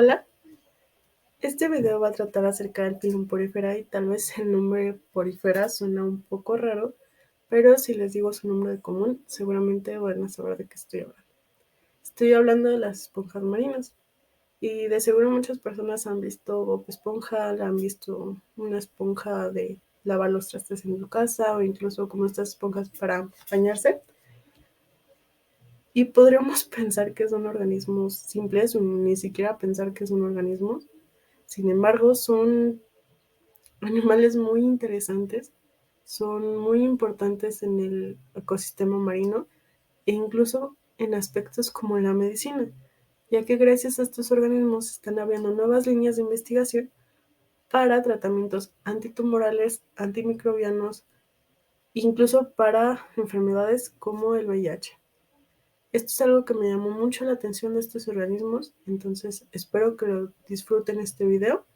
Hola, este video va a tratar acerca del filum porifera y tal vez el nombre porifera suena un poco raro, pero si les digo su nombre de común, seguramente van a saber de qué estoy hablando. Estoy hablando de las esponjas marinas y de seguro muchas personas han visto Bob Esponja, han visto una esponja de lavar los trastes en su casa o incluso como estas esponjas para bañarse. Y podríamos pensar que son organismos simples o ni siquiera pensar que son organismos. Sin embargo, son animales muy interesantes, son muy importantes en el ecosistema marino e incluso en aspectos como la medicina, ya que gracias a estos organismos están abriendo nuevas líneas de investigación para tratamientos antitumorales, antimicrobianos, incluso para enfermedades como el VIH. Esto es algo que me llamó mucho la atención de estos organismos, entonces espero que lo disfruten este video.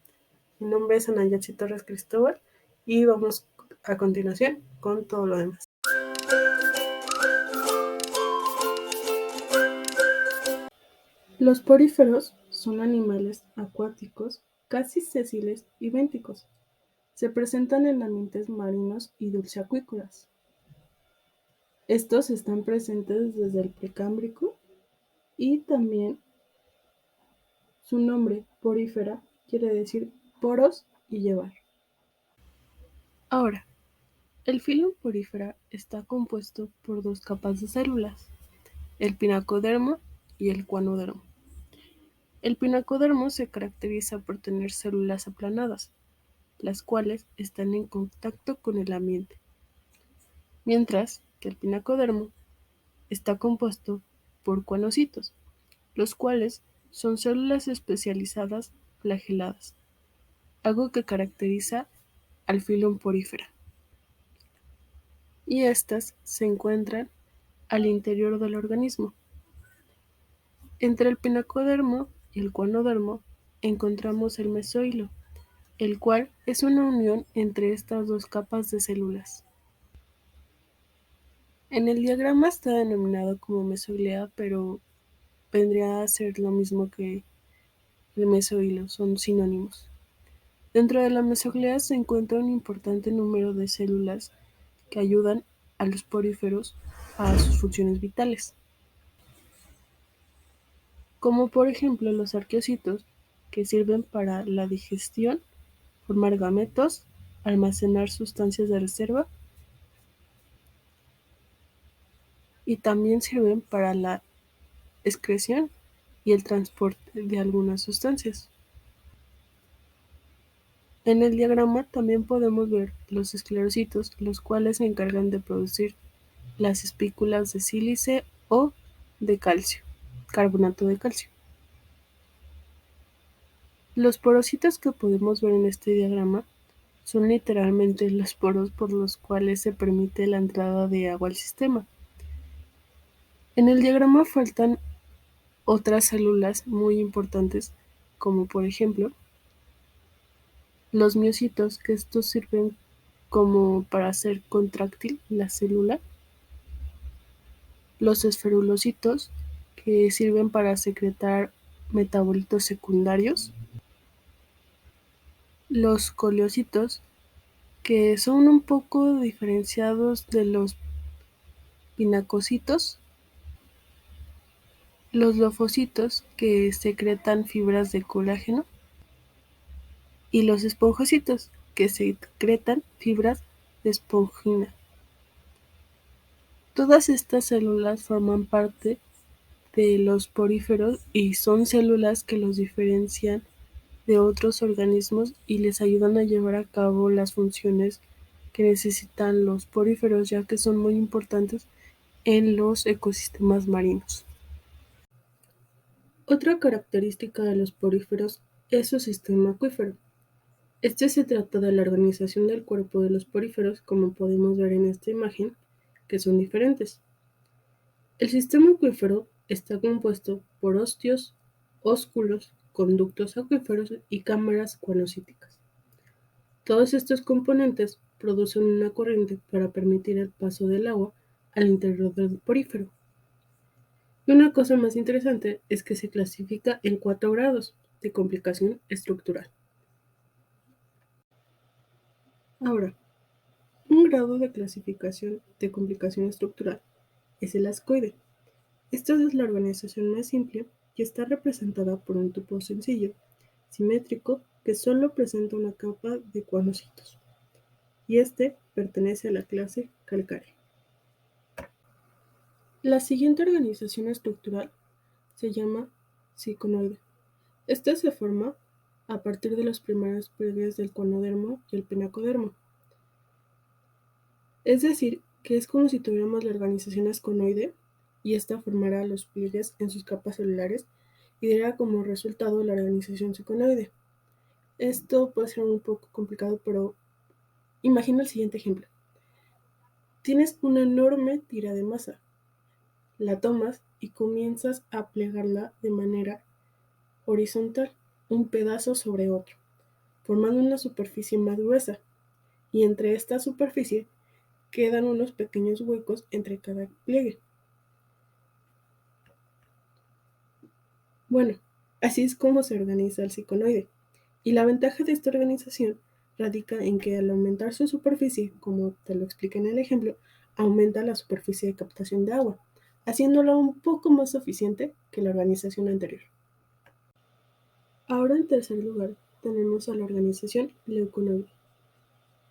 Mi nombre es Anayatsi Torres Cristóbal y vamos a continuación con todo lo demás. Los poríferos son animales acuáticos casi sesiles y bénticos. Se presentan en ambientes marinos y dulceacuícolas. Estos están presentes desde el Precámbrico y también su nombre, porífera, quiere decir poros y llevar. Ahora, el filum porífera está compuesto por dos capas de células, el pinacodermo y el cuanodermo. El pinacodermo se caracteriza por tener células aplanadas, las cuales están en contacto con el ambiente, mientras que el pinacodermo está compuesto por cuanocitos, los cuales son células especializadas flageladas, algo que caracteriza al filum porífera. Y estas se encuentran al interior del organismo. Entre el pinacodermo y el cuanodermo encontramos el mesohilo, el cual es una unión entre estas dos capas de células. En el diagrama está denominado como mesoglea, pero vendría a ser lo mismo que el mesohilo, son sinónimos. Dentro de la mesoglea se encuentra un importante número de células que ayudan a los poríferos a sus funciones vitales, como por ejemplo los arqueocitos, que sirven para la digestión, formar gametos, almacenar sustancias de reserva y también sirven para la excreción y el transporte de algunas sustancias. En el diagrama también podemos ver los esclerocitos, los cuales se encargan de producir las espículas de sílice o de calcio, carbonato de calcio. Los porocitos que podemos ver en este diagrama son literalmente los poros por los cuales se permite la entrada de agua al sistema. En el diagrama faltan otras células muy importantes, como por ejemplo los miocitos, que estos sirven como para hacer contráctil la célula, los esferulocitos, que sirven para secretar metabolitos secundarios, los coleocitos, que son un poco diferenciados de los pinacocitos, los lofocitos, que secretan fibras de colágeno, y los esponjocitos, que secretan fibras de espongina. Todas estas células forman parte de los poríferos y son células que los diferencian de otros organismos y les ayudan a llevar a cabo las funciones que necesitan los poríferos, ya que son muy importantes en los ecosistemas marinos. Otra característica de los poríferos es su sistema acuífero. Este se trata de la organización del cuerpo de los poríferos, como podemos ver en esta imagen, que son diferentes. El sistema acuífero está compuesto por ostios, ósculos, conductos acuíferos y cámaras cuanocíticas. Todos estos componentes producen una corriente para permitir el paso del agua al interior del porífero. Y una cosa más interesante es que se clasifica en 4 grados, de complicación estructural. Ahora, un grado de clasificación de complicación estructural es el ascoide. Esta es la organización más simple y está representada por un tubo sencillo, simétrico, que solo presenta una capa de cuanocitos, y este pertenece a la clase calcárea. La siguiente organización estructural se llama ciconoide. Esta se forma a partir de los primeros pliegues del conodermo y el pinacodermo. Es decir, que es como si tuviéramos la organización asconoide y esta formará los pliegues en sus capas celulares y dará como resultado la organización ciconoide. Esto puede ser un poco complicado, pero imagina el siguiente ejemplo. Tienes una enorme tira de masa. La tomas y comienzas a plegarla de manera horizontal, un pedazo sobre otro, formando una superficie más gruesa, y entre esta superficie quedan unos pequeños huecos entre cada pliegue. Bueno, así es como se organiza el ciconoide, y la ventaja de esta organización radica en que al aumentar su superficie, como te lo expliqué en el ejemplo, aumenta la superficie de captación de agua, haciéndola un poco más eficiente que la organización anterior. Ahora en tercer lugar tenemos a la organización leuconoide.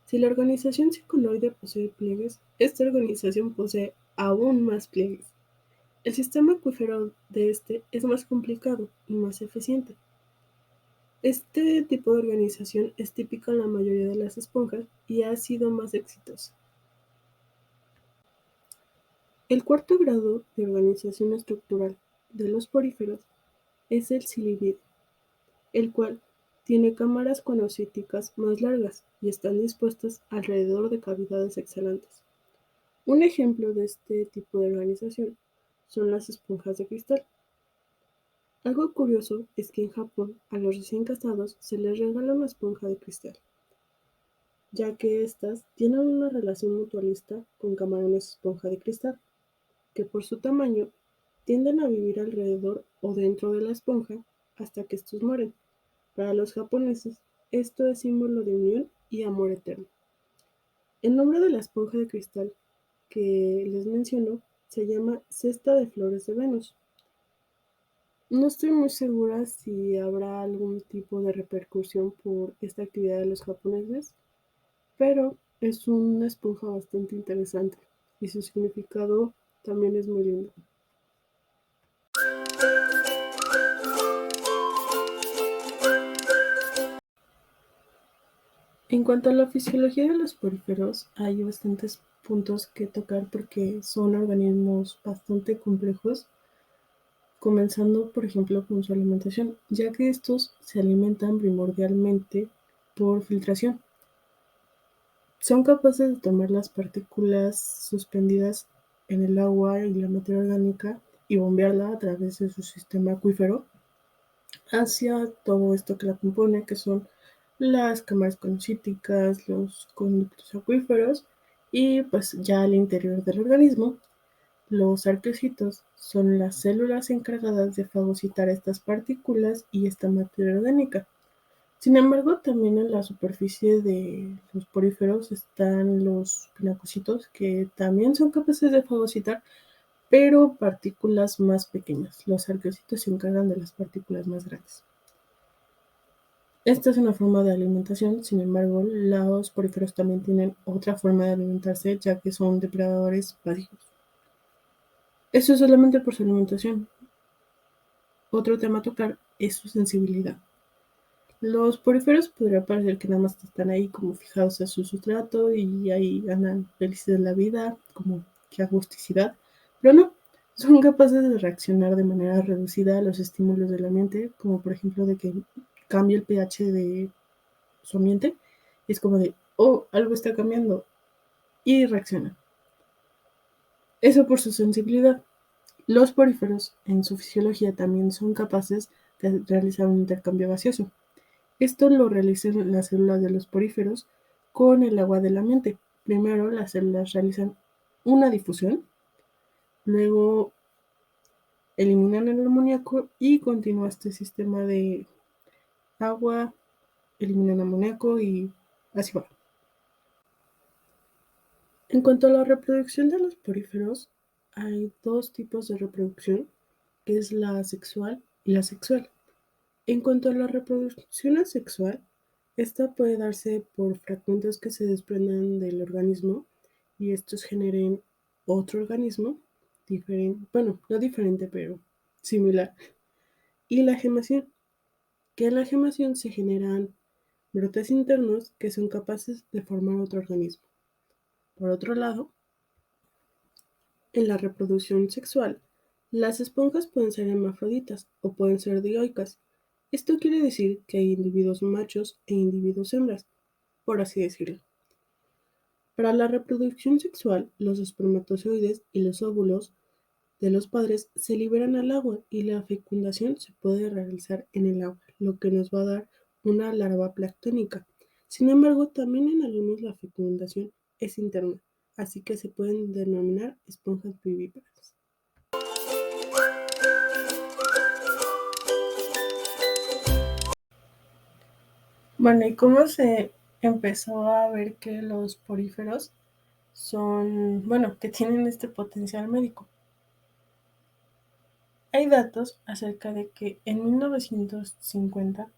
Si la organización ciconoide posee pliegues, esta organización posee aún más pliegues. El sistema acuífero de este es más complicado y más eficiente. Este tipo de organización es típica en la mayoría de las esponjas y ha sido más exitosa. El cuarto grado de organización estructural de los poríferos es el cilivídeo, el cual tiene cámaras conocíticas más largas y están dispuestas alrededor de cavidades exhalantes. Un ejemplo de este tipo de organización son las esponjas de cristal. Algo curioso es que en Japón a los recién casados se les regala una esponja de cristal, ya que éstas tienen una relación mutualista con camarones esponja de cristal, que por su tamaño tienden a vivir alrededor o dentro de la esponja hasta que estos mueren. Para los japoneses, esto es símbolo de unión y amor eterno. El nombre de la esponja de cristal que les menciono se llama cesta de flores de Venus. No estoy muy segura si habrá algún tipo de repercusión por esta actividad de los japoneses, pero es una esponja bastante interesante y su significado también es muy lindo. En cuanto a la fisiología de los poríferos, hay bastantes puntos que tocar porque son organismos bastante complejos, comenzando por ejemplo con su alimentación, ya que estos se alimentan primordialmente por filtración. Son capaces de tomar las partículas suspendidas en el agua y la materia orgánica y bombearla a través de su sistema acuífero hacia todo esto que la compone, que son las cámaras conocíticas, los conductos acuíferos y pues ya al interior del organismo. Los arqueocitos son las células encargadas de fagocitar estas partículas y esta materia orgánica. Sin embargo, también en la superficie de los poríferos están los pinacocitos que también son capaces de fagocitar, pero partículas más pequeñas. Los arqueocitos se encargan de las partículas más grandes. Esta es una forma de alimentación, sin embargo, los poríferos también tienen otra forma de alimentarse, ya que son depredadores básicos. Esto es solamente por su alimentación. Otro tema a tocar es su sensibilidad. Los poríferos podría parecer que nada más están ahí como fijados a su sustrato y ahí andan felices de la vida, como que agusticidad, pero no, son capaces de reaccionar de manera reducida a los estímulos del ambiente, como por ejemplo de que cambie el pH de su ambiente, y es como de, oh, algo está cambiando, y reacciona. Eso por su sensibilidad. Los poríferos en su fisiología también son capaces de realizar un intercambio gaseoso. Esto lo realizan las células de los poríferos con el agua del ambiente. Primero las células realizan una difusión, luego eliminan el amoníaco y continúa este sistema de agua, eliminan amoníaco y así va. En cuanto a la reproducción de los poríferos, hay dos tipos de reproducción, que es la asexual y la sexual. En cuanto a la reproducción asexual, esta puede darse por fragmentos que se desprendan del organismo y estos generen otro organismo diferente, bueno, no diferente, pero similar. Y la gemación, que en la gemación se generan brotes internos que son capaces de formar otro organismo. Por otro lado, en la reproducción sexual, las esponjas pueden ser hermafroditas o pueden ser dioicas. Esto quiere decir que hay individuos machos e individuos hembras, por así decirlo. Para la reproducción sexual, los espermatozoides y los óvulos de los padres se liberan al agua y la fecundación se puede realizar en el agua, lo que nos va a dar una larva planctónica. Sin embargo, también en algunos la fecundación es interna, así que se pueden denominar esponjas vivíparas. Bueno, ¿y cómo se empezó a ver que los poríferos son, bueno, que tienen este potencial médico? Hay datos acerca de que en 1950,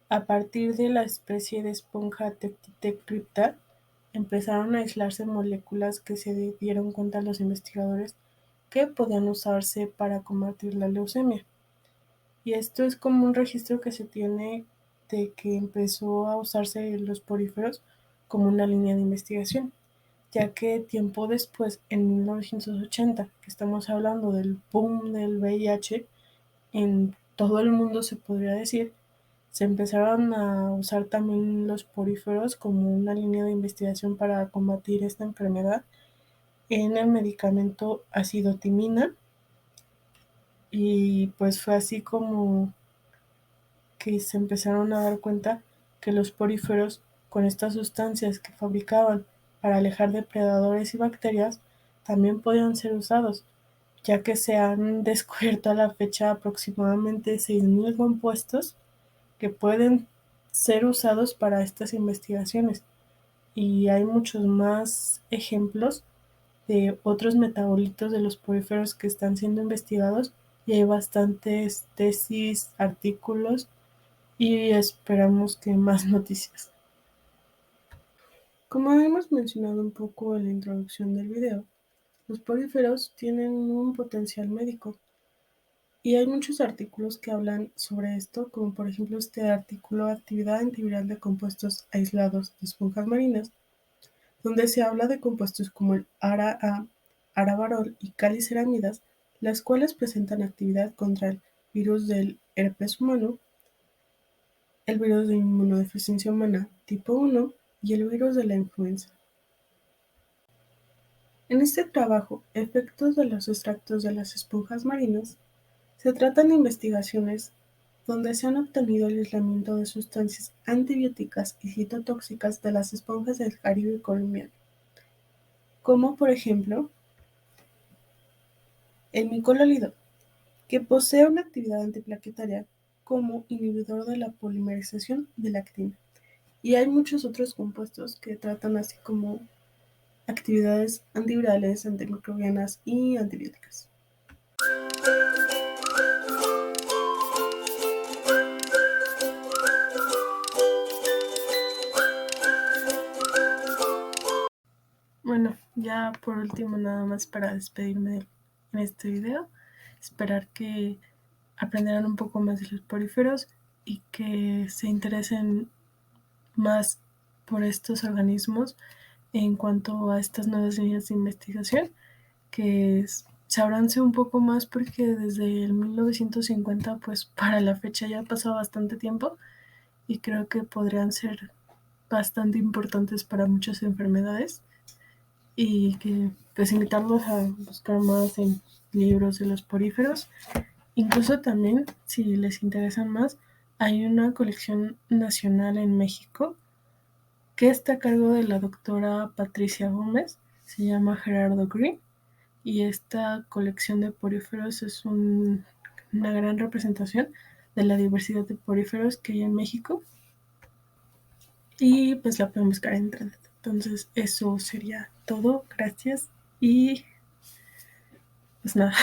a partir de la especie de esponja Tectitec crypta, empezaron a aislarse moléculas que se dieron cuenta los investigadores que podían usarse para combatir la leucemia. Y esto es como un registro que se tiene de que empezó a usarse los poríferos como una línea de investigación, ya que tiempo después, en 1980, que estamos hablando del boom del VIH, en todo el mundo se podría decir, se empezaron a usar también los poríferos como una línea de investigación para combatir esta enfermedad en el medicamento acidotimina, y pues fue así como que se empezaron a dar cuenta que los poríferos, con estas sustancias que fabricaban para alejar depredadores y bacterias, también podían ser usados, ya que se han descubierto a la fecha aproximadamente 6.000 compuestos que pueden ser usados para estas investigaciones. Y hay muchos más ejemplos de otros metabolitos de los poríferos que están siendo investigados, y hay bastantes tesis, artículos y esperamos que más noticias. Como hemos mencionado un poco en la introducción del video, los poríferos tienen un potencial médico y hay muchos artículos que hablan sobre esto, como por ejemplo este artículo Actividad antiviral de compuestos aislados de esponjas marinas, donde se habla de compuestos como el ARA-A, aravarol y caliceramidas, las cuales presentan actividad contra el virus del herpes humano, el virus de inmunodeficiencia humana tipo 1 y el virus de la influenza. En este trabajo, efectos de los extractos de las esponjas marinas, se tratan de investigaciones donde se han obtenido el aislamiento de sustancias antibióticas y citotóxicas de las esponjas del Caribe colombiano, como por ejemplo el micololido, que posee una actividad antiplaquetaria como inhibidor de la polimerización de la actina. Y hay muchos otros compuestos que tratan así como actividades antivirales, antimicrobianas y antibióticas. Bueno, ya por último nada más para despedirme en este video, esperar que aprenderán un poco más de los poríferos y que se interesen más por estos organismos en cuanto a estas nuevas líneas de investigación, que se avance un poco más porque desde el 1950 pues para la fecha ya ha pasado bastante tiempo y creo que podrían ser bastante importantes para muchas enfermedades, y que pues invitarlos a buscar más en libros de los poríferos. Incluso también, si les interesan más, hay una colección nacional en México que está a cargo de la doctora Patricia Gómez, se llama Gerardo Green, y esta colección de poríferos es una gran representación de la diversidad de poríferos que hay en México y pues la pueden buscar en internet. Entonces eso sería todo, gracias y pues nada.